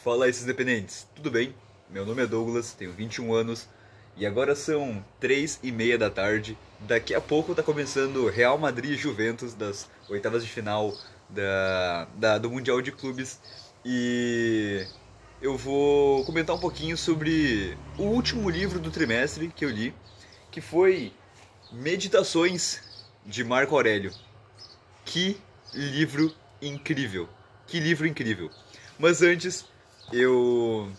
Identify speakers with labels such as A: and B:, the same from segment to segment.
A: Fala esses dependentes, tudo bem? Meu nome é Douglas, tenho 21 anos e agora são 3:30 da tarde. Daqui a pouco tá começando Real Madrid e Juventus das oitavas de final do Mundial de Clubes e eu vou comentar um pouquinho sobre o último livro do trimestre que eu li, que foi Meditações de Marco Aurélio. Que livro incrível! Que livro incrível! Mas antes, eu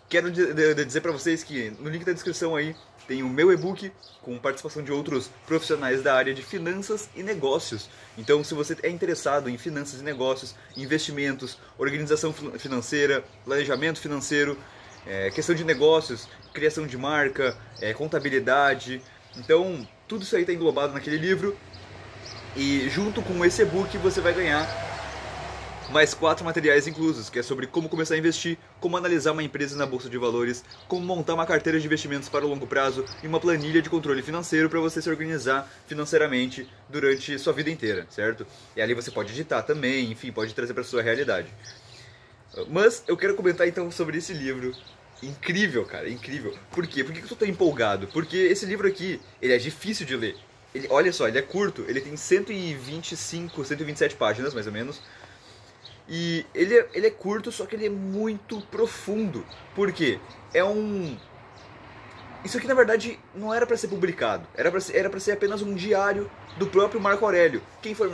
A: quero dizer para vocês que no link da descrição aí tem o meu e-book com participação de outros profissionais da área de finanças e negócios. Então, se você é interessado em finanças e negócios, investimentos, organização financeira, planejamento financeiro, questão de negócios, criação de marca, contabilidade, então tudo isso aí está englobado naquele livro. E junto com esse e-book você vai ganhar mais 4 materiais inclusos, que é sobre como começar a investir, como analisar uma empresa na bolsa de valores, como montar uma carteira de investimentos para o longo prazo e uma planilha de controle financeiro para você se organizar financeiramente durante sua vida inteira, certo? E ali você pode editar também, enfim, pode trazer para a sua realidade. Mas eu quero comentar então sobre esse livro. Incrível, cara, incrível. Por quê? Por que eu tô tão empolgado? Porque esse livro aqui, ele é difícil de ler. Olha só, ele é curto, ele tem 125, 127 páginas, mais ou menos. E ele é curto, só que ele é muito profundo. Por quê? Isso aqui, na verdade, não era para ser publicado. Era para ser apenas um diário do próprio Marco Aurélio. Quem foi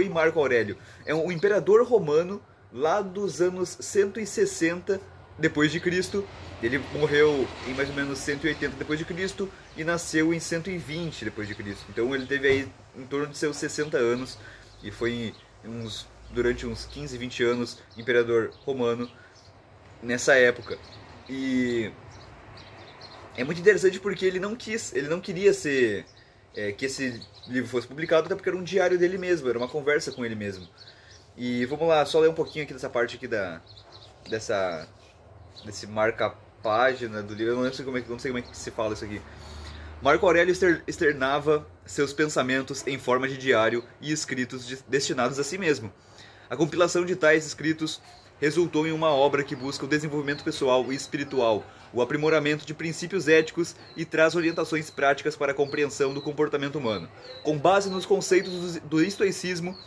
A: Marco Aurélio? É um imperador romano lá dos anos 160 depois de Cristo. Ele morreu em mais ou menos 180 depois de Cristo e nasceu em 120 depois de Cristo. Então ele teve aí em torno de seus 60 anos e foi durante uns 15, 20 anos imperador romano nessa época. E é muito interessante porque ele não queria que esse livro fosse publicado, até porque era um diário dele mesmo, era uma conversa com ele mesmo. E vamos lá, só ler um pouquinho aqui dessa parte aqui desse marca-página do livro. Eu não sei como é que se fala isso aqui. Marco Aurélio externava seus pensamentos em forma de diário e escritos destinados a si mesmo. A compilação de tais escritos resultou em uma obra que busca o desenvolvimento pessoal e espiritual, o aprimoramento de princípios éticos e traz orientações práticas para a compreensão do comportamento humano, com base nos conceitos do estoicismo,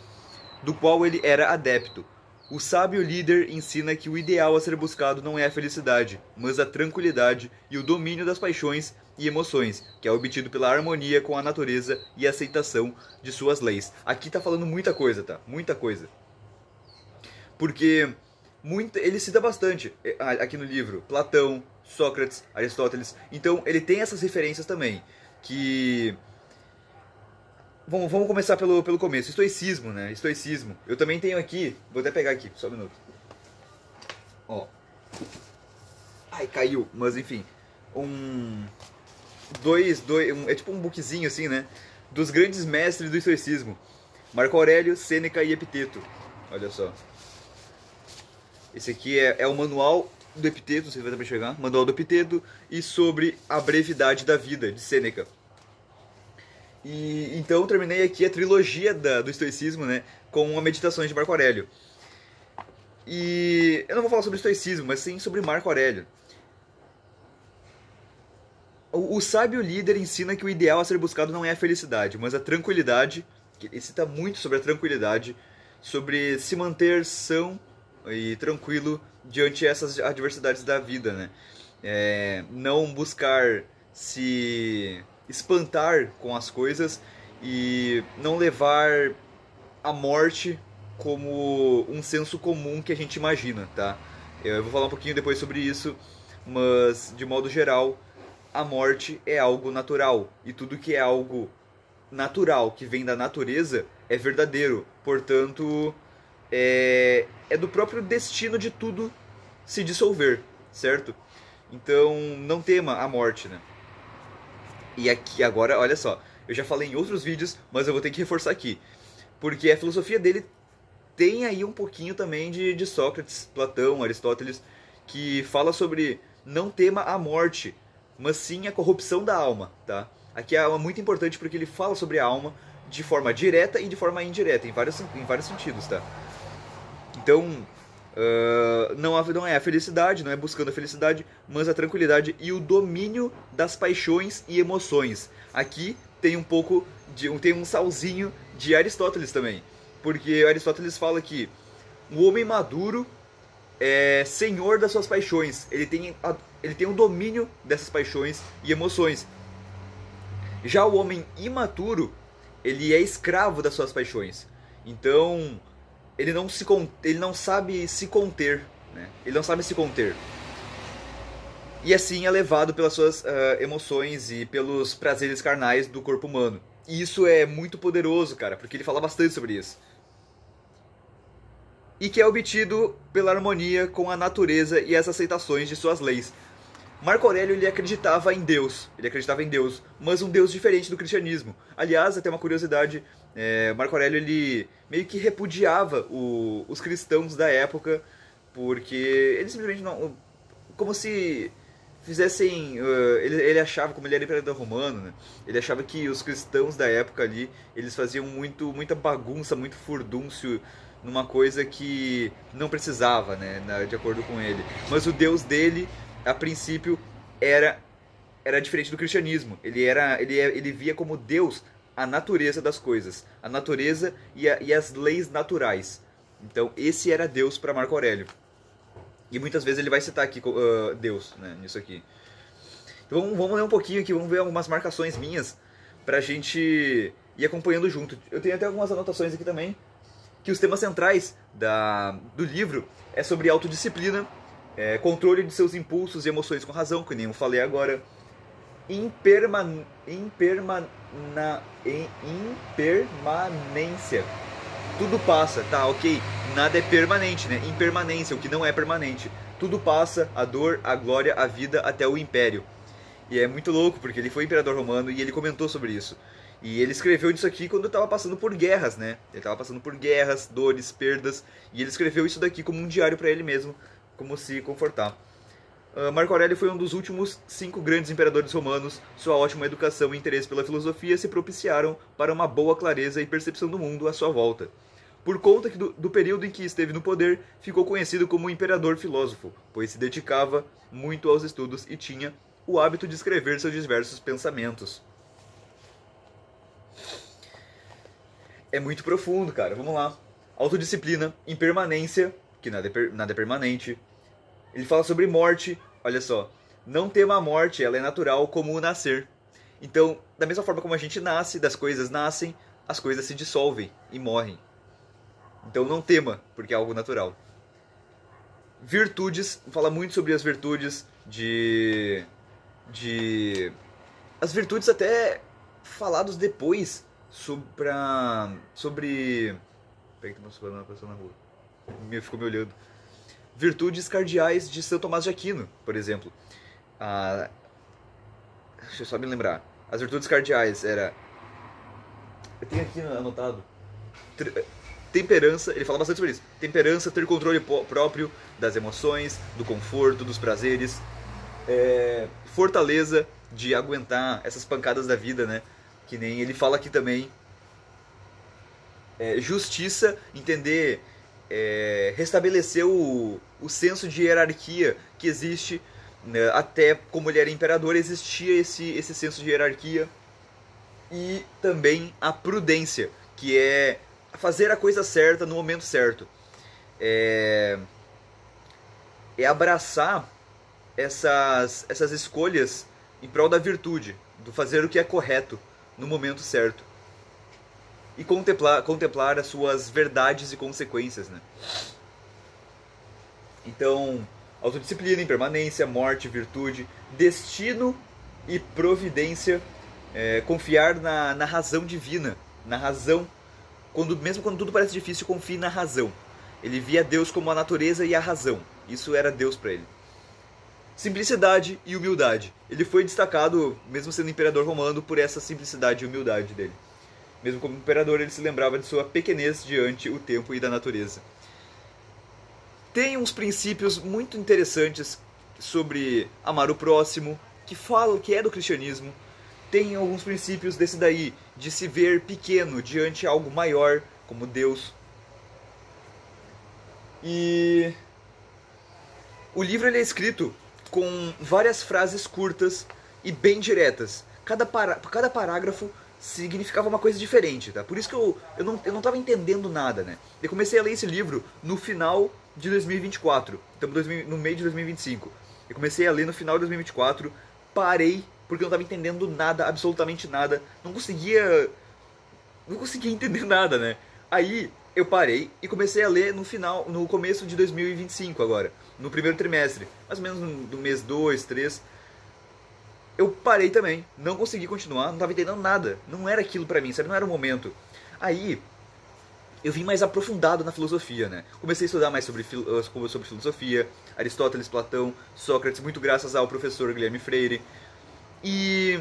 A: do qual ele era adepto. O sábio líder ensina que o ideal a ser buscado não é a felicidade, mas a tranquilidade e o domínio das paixões e emoções, que é obtido pela harmonia com a natureza e a aceitação de suas leis. Aqui tá falando muita coisa, tá? Muita coisa. Porque ele cita bastante aqui no livro Platão, Sócrates, Aristóteles. Então ele tem essas referências também. Que vamos começar pelo começo. Estoicismo, né? Estoicismo. Eu também tenho aqui, vou até pegar aqui, só um minuto. Ó. Ai, caiu, mas enfim. É tipo um bookzinho assim, né? Dos grandes mestres do estoicismo: Marco Aurélio, Sêneca e Epiteto. Olha só. Esse aqui é o manual do Epiteto, você vai dar pra enxergar. Manual do Epiteto e sobre a brevidade da vida, de Sêneca. E então terminei aqui a trilogia do estoicismo, né, com a Meditações de Marco Aurélio. E eu não vou falar sobre estoicismo, mas sim sobre Marco Aurélio. O sábio líder ensina que o ideal a ser buscado não é a felicidade, mas a tranquilidade. Ele cita muito sobre a tranquilidade, sobre se manter são e tranquilo diante essas adversidades da vida, né? Não buscar se espantar com as coisas e não levar a morte como um senso comum que a gente imagina, tá? Eu vou falar um pouquinho depois sobre isso, mas de modo geral, a morte é algo natural e tudo que é algo natural, que vem da natureza, é verdadeiro. Portanto, é do próprio destino de tudo se dissolver, certo? Então, não tema a morte, né? E aqui agora, olha só, eu já falei em outros vídeos, mas eu vou ter que reforçar aqui. Porque a filosofia dele tem aí um pouquinho também de Sócrates, Platão, Aristóteles, que fala sobre não tema a morte, mas sim a corrupção da alma, tá? Aqui é muito importante porque ele fala sobre a alma de forma direta e de forma indireta, em vários sentidos, tá? Então, Não é a felicidade, não é buscando a felicidade, mas a tranquilidade e o domínio das paixões e emoções. Aqui tem tem um salzinho de Aristóteles também, porque Aristóteles fala que o homem maduro é senhor das suas paixões, ele tem o domínio dessas paixões e emoções. Já o homem imaturo, ele é escravo das suas paixões. Então, ele não sabe se conter, né? Ele não sabe se conter. E assim é levado pelas suas emoções e pelos prazeres carnais do corpo humano. E isso é muito poderoso, cara, porque ele fala bastante sobre isso. E que é obtido pela harmonia com a natureza e as aceitações de suas leis. Marco Aurélio ele acreditava em Deus, mas um Deus diferente do cristianismo. Aliás, até uma curiosidade, Marco Aurélio ele meio que repudiava os cristãos da época, porque eles simplesmente não, como se fizessem, ele achava, como ele era imperador romano, né, ele achava que os cristãos da época ali, eles faziam muita bagunça, muito furdúncio, numa coisa que não precisava, né, de acordo com ele. Mas o Deus dele, a princípio, era diferente do cristianismo. Ele via como Deus a natureza das coisas, a natureza e as leis naturais. Então esse era Deus para Marco Aurélio. E muitas vezes ele vai citar aqui Deus, né, nisso aqui. Então vamos ler um pouquinho aqui, vamos ver algumas marcações minhas pra gente ir acompanhando junto. Eu tenho até algumas anotações aqui também, que os temas centrais do livro é sobre autodisciplina, controle de seus impulsos e emoções com razão, que nem eu falei agora, impermanência. Tudo passa, tá, ok, nada é permanente, né? Impermanência, o que não é permanente. Tudo passa, a dor, a glória, a vida, até o império. E é muito louco, porque ele foi imperador romano e ele comentou sobre isso. E ele escreveu isso aqui quando estava passando por guerras, né? Ele estava passando por guerras, dores, perdas, e ele escreveu isso daqui como um diário para ele mesmo, como se confortar. Marco Aurélio foi um dos últimos 5 grandes imperadores romanos. Sua ótima educação e interesse pela filosofia se propiciaram para uma boa clareza e percepção do mundo à sua volta. Por conta do período em que esteve no poder, ficou conhecido como imperador filósofo, pois se dedicava muito aos estudos e tinha o hábito de escrever seus diversos pensamentos. É muito profundo, cara. Vamos lá. Autodisciplina, impermanência, que nada é permanente. Ele fala sobre morte, olha só. Não tema a morte, ela é natural como o nascer. Então, da mesma forma como a gente nasce, das coisas nascem, as coisas se dissolvem e morrem. Então não tema, porque é algo natural. Virtudes, fala muito sobre as virtudes as virtudes até falados depois sobre... Peraí que tem uma pessoa na rua. Ficou me olhando. Virtudes cardeais de São Tomás de Aquino, por exemplo. Deixa eu só me lembrar. As virtudes cardeais era... Eu tenho aqui anotado. Temperança, ele fala bastante sobre isso. Temperança, ter controle próprio das emoções, do conforto, dos prazeres. Fortaleza de aguentar essas pancadas da vida, né? Que nem ele fala aqui também. Justiça, entender, restabelecer o senso de hierarquia que existe, né? Até como ele era imperador existia esse senso de hierarquia. E também a prudência, que é fazer a coisa certa no momento certo. É abraçar essas escolhas em prol da virtude, do fazer o que é correto no momento certo. E contemplar as suas verdades e consequências, né? Então, autodisciplina, impermanência, morte, virtude, destino e providência, confiar na razão divina, na razão. Mesmo quando tudo parece difícil, confie na razão. Ele via Deus como a natureza e a razão. Isso era Deus para ele. Simplicidade e humildade. Ele foi destacado, mesmo sendo imperador romano, por essa simplicidade e humildade dele. Mesmo como imperador, ele se lembrava de sua pequenez diante o tempo e da natureza. Tem uns princípios muito interessantes sobre amar o próximo, que é do cristianismo. Tem alguns princípios desse daí, de se ver pequeno diante de algo maior, como Deus. E o livro ele é escrito com várias frases curtas e bem diretas. Cada parágrafo significava uma coisa diferente, tá? Por isso que eu não tava entendendo nada, né? Eu comecei a ler esse livro no final de 2024, estamos no meio de 2025. Eu comecei a ler no final de 2024, parei porque eu não tava entendendo nada, absolutamente nada. Não conseguia entender nada, né? Aí eu parei e comecei a ler no começo de 2025 agora, no primeiro trimestre, mais ou menos no mês 2, 3. Eu parei também, não consegui continuar, não estava entendendo nada, não era aquilo pra mim, sabe? Não era o momento. Aí eu vim mais aprofundado na filosofia, né? Comecei a estudar mais sobre filosofia, Aristóteles, Platão, Sócrates, muito graças ao professor Guilherme Freire. E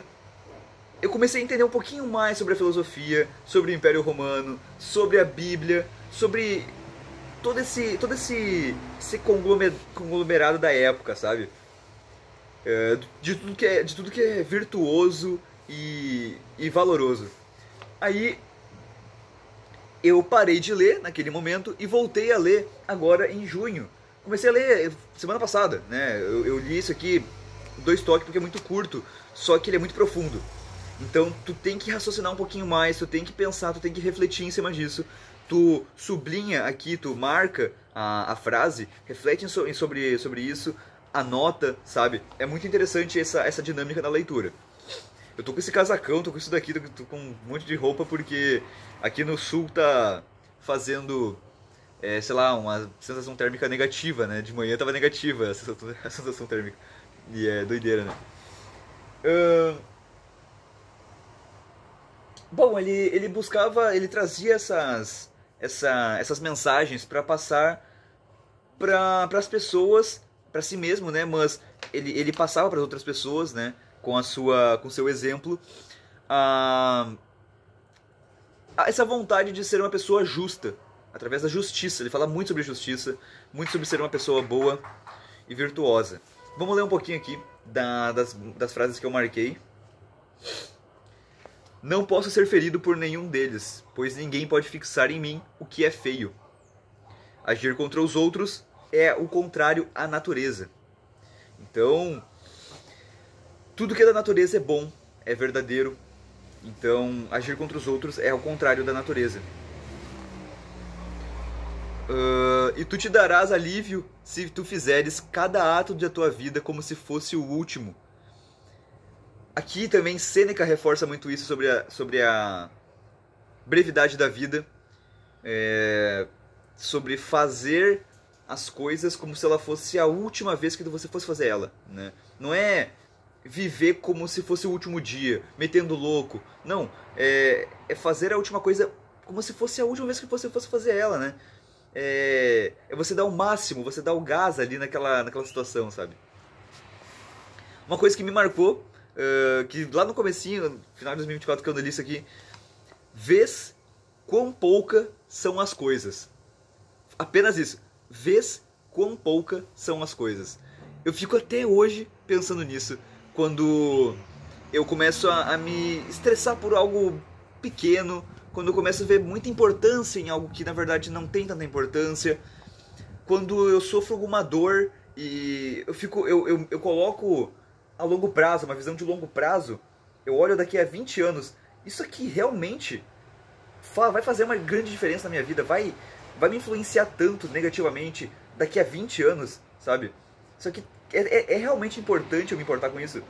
A: eu comecei a entender um pouquinho mais sobre a filosofia, sobre o Império Romano, sobre a Bíblia, sobre todo esse conglomerado da época, sabe? De tudo que é virtuoso e valoroso. Aí eu parei de ler naquele momento e voltei a ler agora em junho. Comecei a ler semana passada, né? Eu li isso aqui, 2 toques, porque é muito curto, só que ele é muito profundo. Então tu tem que raciocinar um pouquinho mais, tu tem que pensar, tu tem que refletir em cima disso. Tu sublinha aqui, tu marca a frase, reflete sobre isso, anota, sabe? É muito interessante essa dinâmica da leitura. Eu tô com esse casacão, tô com isso daqui, tô com um monte de roupa porque aqui no sul tá fazendo, sei lá, uma sensação térmica negativa, né? De manhã tava negativa a sensação térmica. E é doideira, né? Bom, ele trazia essas mensagens para passar para as pessoas, para si mesmo, né? Mas ele passava para as outras pessoas, né? Com seu exemplo, a, essa vontade de ser uma pessoa justa, através da justiça. Ele fala muito sobre justiça, muito sobre ser uma pessoa boa e virtuosa. Vamos ler um pouquinho aqui das frases que eu marquei. Não posso ser ferido por nenhum deles, pois ninguém pode fixar em mim o que é feio. Agir contra os outros é o contrário à natureza. Então, tudo que é da natureza é bom, é verdadeiro. Então, agir contra os outros é o contrário da natureza. E tu te darás alívio se tu fizeres cada ato da tua vida como se fosse o último. Aqui também Sêneca reforça muito isso sobre a brevidade da vida, sobre fazer as coisas como se ela fosse a última vez que você fosse fazer ela, né? Não é viver como se fosse o último dia, metendo louco. Não, é fazer a última coisa como se fosse a última vez que você fosse fazer ela, né? É você dar o máximo, você dar o gás ali naquela situação, sabe? Uma coisa que me marcou, que lá no comecinho, final de 2024, que eu li isso aqui, vês quão pouca são as coisas. Apenas isso. Vês quão pouca são as coisas. Eu fico até hoje pensando nisso, quando eu começo a me estressar por algo pequeno, quando eu começo a ver muita importância em algo que na verdade não tem tanta importância, quando eu sofro alguma dor e eu coloco a longo prazo, uma visão de longo prazo, eu olho daqui a 20 anos, isso aqui realmente vai fazer uma grande diferença na minha vida, vai me influenciar tanto negativamente daqui a 20 anos, sabe? Isso aqui é realmente importante eu me importar com isso?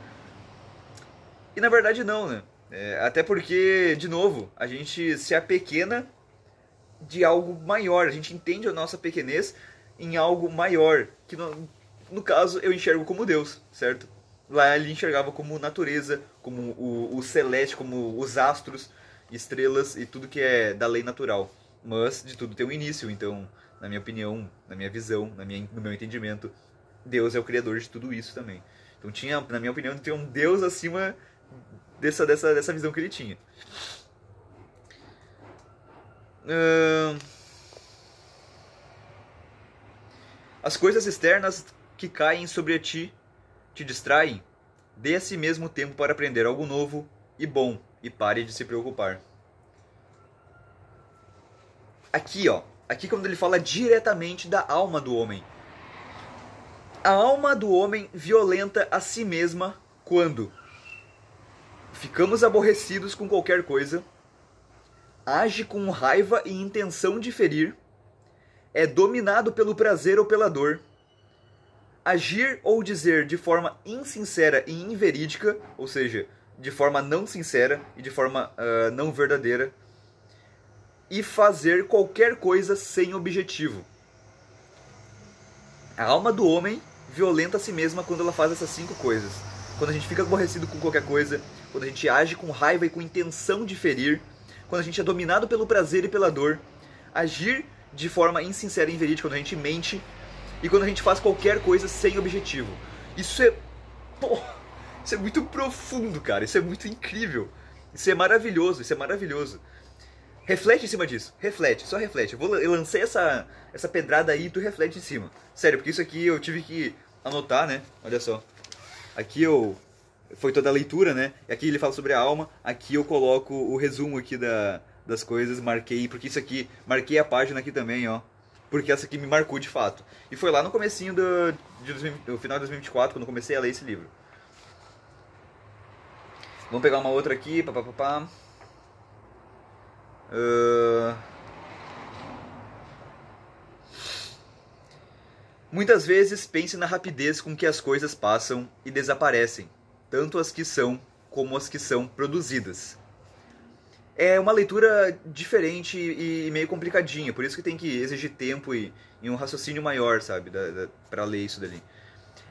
A: E na verdade não, né? Até porque, de novo, a gente se apequena de algo maior, a gente entende a nossa pequenez em algo maior, que no caso eu enxergo como Deus, certo? Lá ele enxergava como natureza, como o celeste, como os astros, estrelas e tudo que é da lei natural. Mas de tudo tem um início, então, na minha opinião, na minha visão, no meu entendimento, Deus é o criador de tudo isso também. Então tinha, na minha opinião, tinha um Deus acima dessa visão que ele tinha. As coisas externas que caem sobre ti te distraem. Dê a si mesmo tempo para aprender algo novo e bom e pare de se preocupar. Aqui aqui quando ele fala diretamente da alma do homem. A alma do homem violenta a si mesma quando ficamos aborrecidos com qualquer coisa, age com raiva e intenção de ferir, é dominado pelo prazer ou pela dor, agir ou dizer de forma insincera e inverídica, ou seja, de forma não sincera e de forma não verdadeira, e fazer qualquer coisa sem objetivo. A alma do homem violenta a si mesma quando ela faz essas 5 coisas. Quando a gente fica aborrecido com qualquer coisa, quando a gente age com raiva e com intenção de ferir, quando a gente é dominado pelo prazer e pela dor, agir de forma insincera e inverídica, quando a gente mente, e quando a gente faz qualquer coisa sem objetivo. Isso é... isso é muito profundo, cara. Isso é muito incrível. Isso é maravilhoso, isso é maravilhoso. Reflete em cima disso. Reflete, só reflete. Eu lancei essa pedrada aí e tu reflete em cima. Sério, porque isso aqui eu tive que anotar, né? Olha só. Aqui foi toda a leitura, né? E aqui ele fala sobre a alma. Aqui eu coloco o resumo aqui das coisas. Marquei, porque isso aqui... Marquei a página aqui também, ó. Porque essa aqui me marcou de fato. E foi lá no comecinho do final de 2024, quando eu comecei a ler esse livro. Vamos pegar uma outra aqui. Papapá. Muitas vezes pense na rapidez com que as coisas passam e desaparecem, tanto as que são como as que são produzidas. É uma leitura diferente e meio complicadinha, por isso que tem que exigir tempo e um raciocínio maior, sabe, para ler isso dali.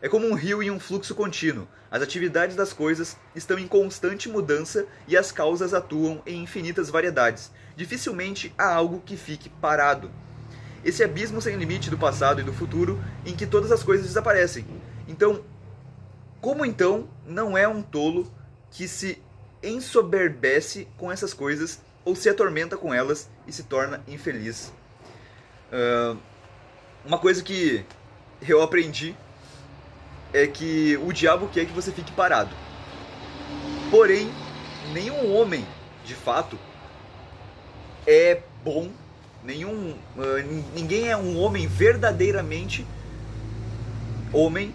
A: É como um rio em um fluxo contínuo. As atividades das coisas estão em constante mudança e as causas atuam em infinitas variedades. Dificilmente há algo que fique parado. Esse abismo sem limite do passado e do futuro em que todas as coisas desaparecem. Então, como então não é um tolo que se ensoberbece com essas coisas ou se atormenta com elas e se torna infeliz? Uma coisa que eu aprendi é que o diabo quer que você fique parado. Porém, nenhum homem, de fato, é bom. Ninguém é um homem verdadeiramente homem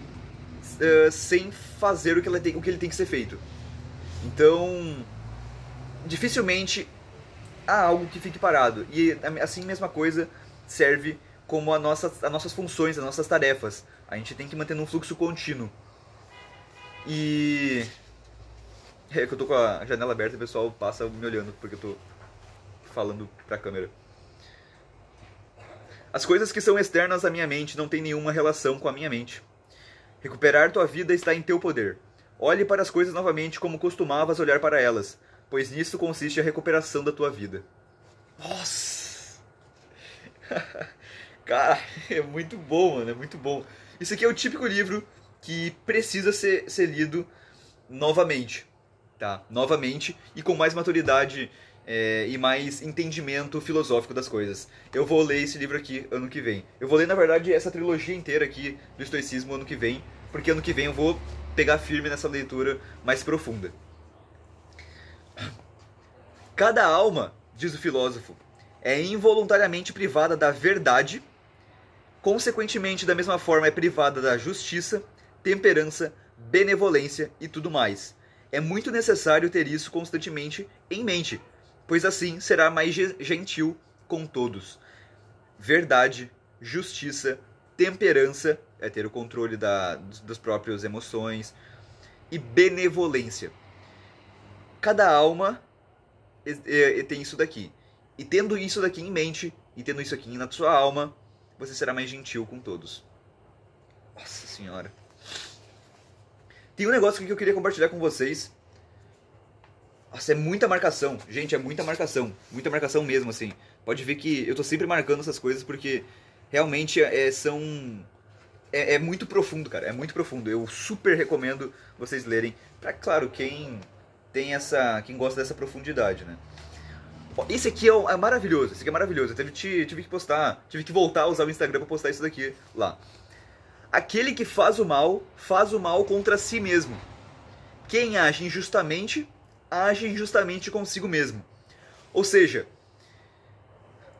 A: sem fazer o que ele tem que ser feito. Então, dificilmente há algo que fique parado. E assim, mesma coisa serve como as nossas funções, as nossas tarefas. A gente tem que manter num fluxo contínuo. E... é que eu tô com a janela aberta e o pessoal passa me olhando porque eu tô falando pra câmera. As coisas que são externas à minha mente não têm nenhuma relação com a minha mente. Recuperar tua vida está em teu poder. Olhe para as coisas novamente como costumavas olhar para elas, pois nisso consiste a recuperação da tua vida. Nossa! Cara, é muito bom, mano, é muito bom. Isso aqui é o típico livro que precisa ser lido novamente, tá? Novamente e com mais maturidade e mais entendimento filosófico das coisas. Eu vou ler esse livro aqui ano que vem. Eu vou ler, na verdade, essa trilogia inteira aqui do estoicismo ano que vem, porque ano que vem eu vou pegar firme nessa leitura mais profunda. Cada alma, diz o filósofo, é involuntariamente privada da verdade, consequentemente, da mesma forma, é privada da justiça, temperança, benevolência e tudo mais. É muito necessário ter isso constantemente em mente, pois assim será mais gentil com todos. Verdade, justiça, temperança, é ter o controle das próprias emoções, e benevolência. Cada alma tem isso daqui. E tendo isso daqui em mente, e tendo isso aqui na sua alma, você será mais gentil com todos. Nossa senhora. Tem um negócio que eu queria compartilhar com vocês. Nossa, é muita marcação. Gente, é muita marcação. Muita marcação mesmo, assim. Pode ver que eu tô sempre marcando essas coisas porque realmente é muito profundo, cara. É muito profundo. Eu super recomendo vocês lerem. Pra, claro, quem gosta dessa profundidade, né? Esse aqui é maravilhoso. Esse aqui é maravilhoso. Eu tive que voltar a usar o Instagram pra postar isso daqui lá. Aquele que faz o mal contra si mesmo. Quem age injustamente consigo mesmo. Ou seja,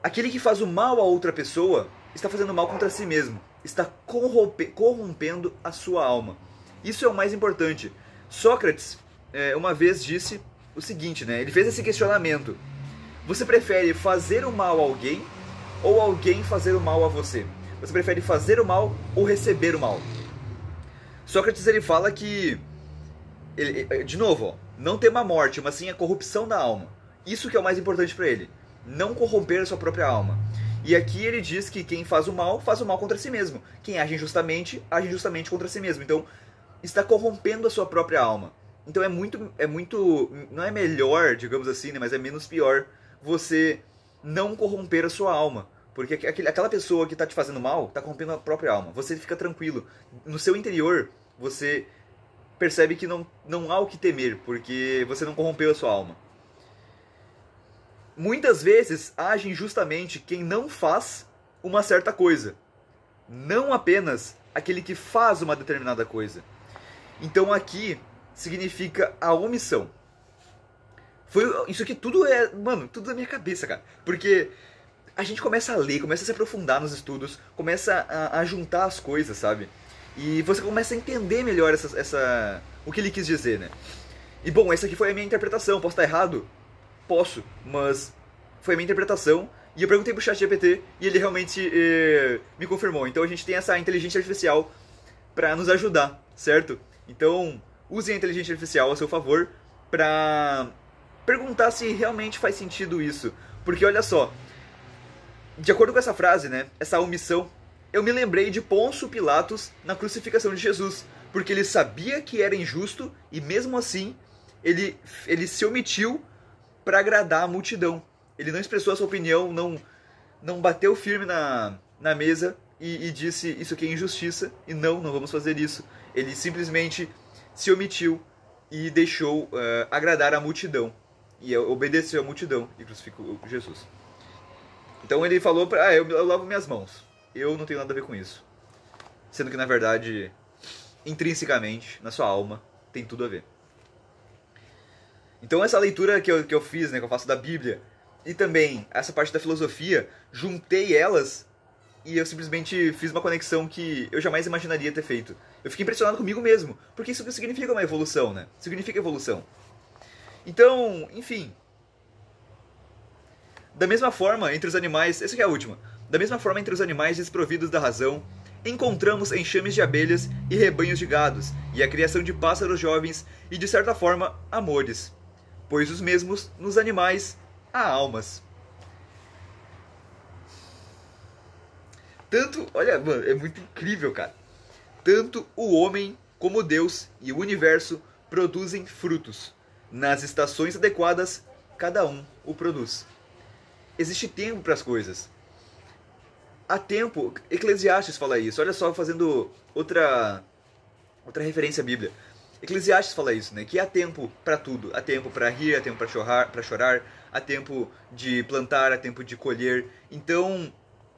A: aquele que faz o mal a outra pessoa está fazendo mal contra si mesmo, está corrompendo a sua alma. Isso é o mais importante. Sócrates uma vez disse o seguinte, né? Ele fez esse questionamento: você prefere fazer o mal a alguém ou alguém fazer o mal a você? Você prefere fazer o mal ou receber o mal? Sócrates ele fala que, de novo, ó, não tema a morte, mas sim a corrupção da alma. Isso que é o mais importante para ele. Não corromper a sua própria alma. E aqui ele diz que quem faz o mal contra si mesmo. Quem age injustamente contra si mesmo. Então, está corrompendo a sua própria alma. Então não é melhor, digamos assim, né, mas é menos pior você não corromper a sua alma. Porque aquela pessoa que está te fazendo mal está corrompendo a própria alma. Você fica tranquilo. No seu interior, você percebe que não há o que temer, porque você não corrompeu a sua alma. Muitas vezes age injustamente quem não faz uma certa coisa. Não apenas aquele que faz uma determinada coisa. Então aqui significa a omissão. Isso aqui tudo tudo da minha cabeça, cara. Porque a gente começa a ler, começa a se aprofundar nos estudos, começa a juntar as coisas, sabe? E você começa a entender melhor o que ele quis dizer, né? E bom, essa aqui foi a minha interpretação. Posso estar errado? Posso, mas foi a minha interpretação. E eu perguntei pro ChatGPT e ele realmente me confirmou. Então a gente tem essa inteligência artificial para nos ajudar, certo? Então usem a inteligência artificial a seu favor para perguntar se realmente faz sentido isso. Porque olha só, de acordo com essa frase, né, essa omissão, eu me lembrei de Pôncio Pilatos na crucificação de Jesus. Porque ele sabia que era injusto e mesmo assim ele se omitiu para agradar a multidão. Ele não expressou a sua opinião, não bateu firme na mesa e disse isso aqui é injustiça e não vamos fazer isso. Ele simplesmente se omitiu e deixou agradar a multidão. E obedeceu a multidão e crucificou Jesus. Então ele falou eu lavo minhas mãos. Eu não tenho nada a ver com isso. Sendo que na verdade, intrinsecamente, na sua alma, tem tudo a ver. Então essa leitura que eu fiz, né, que eu faço da Bíblia, e também essa parte da filosofia, juntei elas e eu simplesmente fiz uma conexão que eu jamais imaginaria ter feito. Eu fiquei impressionado comigo mesmo, porque isso significa uma evolução, né? Significa evolução. Então, enfim. Da mesma forma, entre os animais... Essa aqui é a última. Da mesma forma, entre os animais desprovidos da razão, encontramos enxames de abelhas e rebanhos de gados, e a criação de pássaros jovens e, de certa forma, amores. Pois os mesmos, nos animais, há almas. Olha, mano, é muito incrível, cara. Tanto o homem como Deus e o universo produzem frutos. Nas estações adequadas, cada um o produz. Existe tempo para as coisas. Há tempo, Eclesiastes fala isso. Olha só, fazendo outra referência à Bíblia. Eclesiastes fala isso, né? Que há tempo para tudo. Há tempo para rir, há tempo para chorar, há tempo de plantar, há tempo de colher. Então,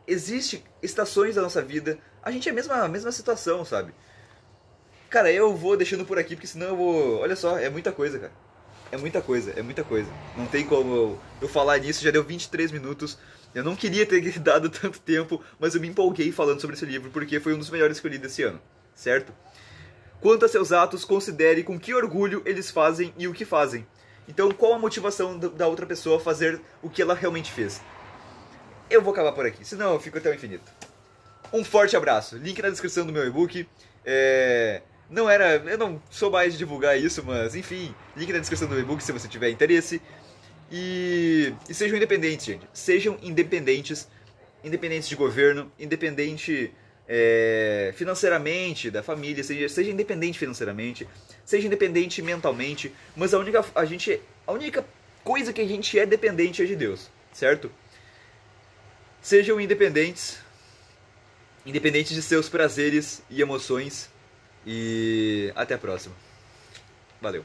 A: existem estações da nossa vida. A gente é a mesma situação, sabe? Cara, eu vou deixando por aqui, porque senão eu vou... Olha só, é muita coisa, cara. É muita coisa. Não tem como eu falar nisso, já deu 23 minutos. Eu não queria ter dado tanto tempo, mas eu me empolguei falando sobre esse livro, porque foi um dos melhores que eu li desse ano, certo? Quanto a seus atos, considere com que orgulho eles fazem e o que fazem. Então, qual a motivação da outra pessoa a fazer o que ela realmente fez? Eu vou acabar por aqui, senão eu fico até o infinito. Um forte abraço. Link na descrição do meu e-book. Eu não sou mais de divulgar isso, mas enfim, link na descrição do e-book se você tiver interesse. E sejam independentes, gente. Sejam independentes. Independentes de governo, independente financeiramente da família, seja independente financeiramente, seja independente mentalmente, mas a única coisa que a gente é dependente é de Deus, certo? Sejam independentes de seus prazeres e emoções, e até a próxima. Valeu.